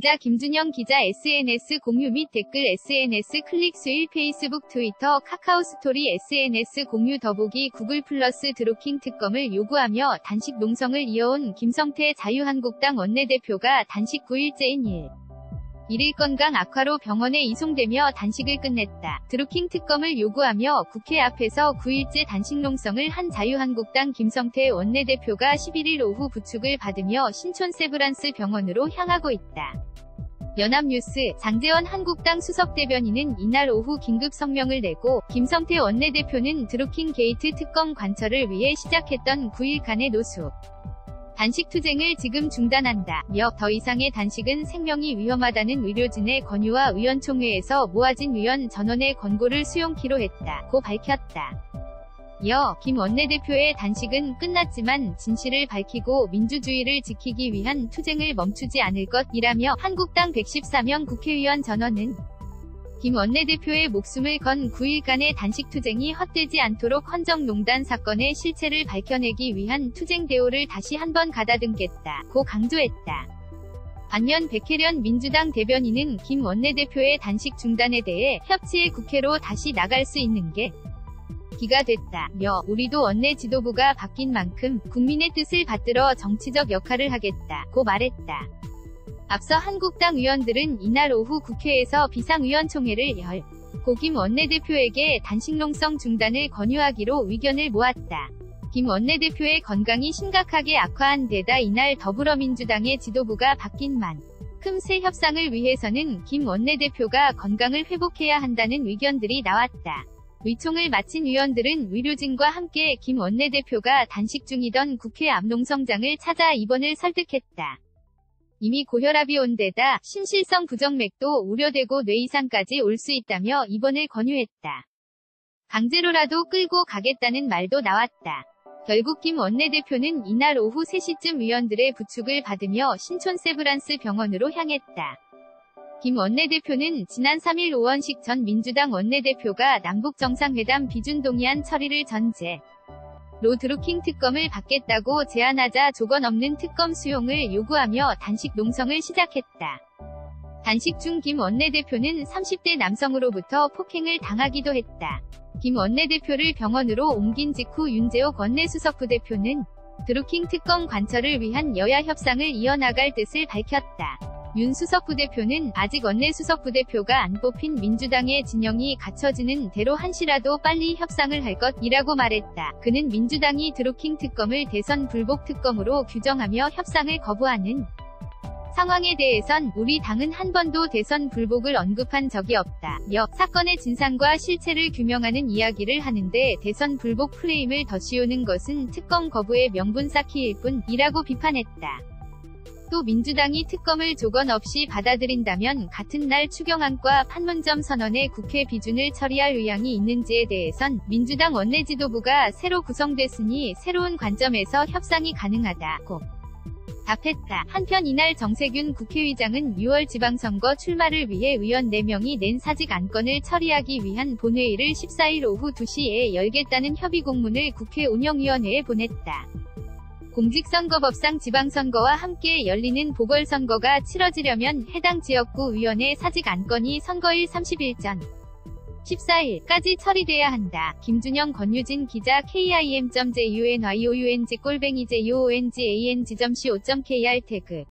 기자 김준영 기자 SNS 공유 및 댓글 SNS 클릭 수일 페이스북 트위터 카카오 스토리 SNS 공유 더보기 구글 플러스 드루킹 특검을 요구하며 단식 농성을 이어온 김성태 자유한국당 원내대표가 단식 9일째인 1일 건강 악화로 병원에 이송되며 단식을 끝냈다. 드루킹 특검을 요구하며 국회 앞에서 9일째 단식 농성을 한 자유한국당 김성태 원내대표가 11일 오후 부축을 받으며 신촌 세브란스 병원으로 향하고 있다. 연합뉴스 장제원 한국당 수석대변인은 이날 오후 긴급 성명을 내고 김성태 원내대표는 드루킹 게이트 특검 관철을 위해 시작했던 9일간의 노숙 단식 투쟁을 지금 중단한다며 더 이상의 단식은 생명이 위험하다는 의료진의 권유와 의원총회에서 모아진 위원 전원의 권고를 수용키로 했다고 밝혔다. 이어 김 원내대표의 단식은 끝났지만 진실을 밝히고 민주주의를 지키기 위한 투쟁을 멈추지 않을 것이라며 한국당 114명 국회의원 전원은 김 원내대표의 목숨을 건 9일간의 단식 투쟁이 헛되지 않도록 헌정농단 사건의 실체를 밝혀내기 위한 투쟁 대오를 다시 한번 가다듬겠다고 강조했다. 반면 백혜련 민주당 대변인은 김 원내대표의 단식 중단에 대해 협치의 국회로 다시 나갈 수 있는 게 기가 됐다며 우리도 원내 지도부가 바뀐 만큼 국민의 뜻을 받들어 정치적 역할을 하겠다고 말했다. 앞서 한국당 의원들은 이날 오후 국회에서 비상의원총회를 열고 김 원내대표에게 단식 농성 중단을 권유하기로 의견을 모았다. 김 원내대표의 건강이 심각하게 악화한 데다 이날 더불어민주당의 지도부가 바뀐 만큼 새 협상을 위해서는 김 원내대표가 건강을 회복해야 한다는 의견들이 나왔다. 의총을 마친 의원들은 의료진과 함께 김 원내대표가 단식 중이던 국회 앞 농성장을 찾아 입원을 설득했다. 이미 고혈압이 온 데다 심실성 부정맥도 우려되고 뇌 이상까지 올 수 있다며 입원을 권유했다. 강제로라도 끌고 가겠다는 말도 나왔다. 결국 김 원내대표는 이날 오후 3시쯤 의원들의 부축을 받으며 신촌 세브란스 병원으로 향했다. 김 원내대표는 지난 3일 오원식 전 민주당 원내대표가 남북정상회담 비준 동의안 처리를 전제로 드루킹 특검을 받겠다고 제안하자 조건 없는 특검 수용을 요구하며 단식 농성을 시작했다. 단식 중 김 원내대표는 30대 남성으로부터 폭행을 당하기도 했다. 김 원내대표를 병원으로 옮긴 직후 윤재옥 원내수석부대표는 드루킹 특검 관철을 위한 여야 협상을 이어나갈 뜻을 밝혔다. 윤 수석부대표는 아직 원내수석부대표가 안 뽑힌 민주당의 진영이 갖춰지는 대로 한시라도 빨리 협상을 할 것이라고 말했다. 그는 민주당이 드루킹 특검을 대선 불복 특검으로 규정하며 협상을 거부하는 상황에 대해선 우리 당은 한 번도 대선 불복을 언급한 적이 없다며 사건의 진상과 실체를 규명하는 이야기를 하는데 대선 불복 프레임을 더 씌우는 것은 특검 거부의 명분 쌓기일 뿐이라고 비판했다. 또 민주당이 특검을 조건 없이 받아들인다면 같은 날 추경안과 판문점 선언의 국회 비준을 처리할 의향이 있는지에 대해선 민주당 원내 지도부가 새로 구성됐으니 새로운 관점에서 협상이 가능하다고 답했다. 한편 이날 정세균 국회의장은 6월 지방선거 출마를 위해 의원 4명이 낸 사직 안건을 처리하기 위한 본회의를 14일 오후 2시에 열겠다는 협의공문을 국회 운영위원회에 보냈다. 공직선거법상 지방선거와 함께 열리는 보궐선거가 치러지려면 해당 지역구 의원의 사직 안건이 선거일 30일 전 14일까지 처리돼야 한다. 김준영 권유진 기자 kim.junyoung@joong.co.kr 태그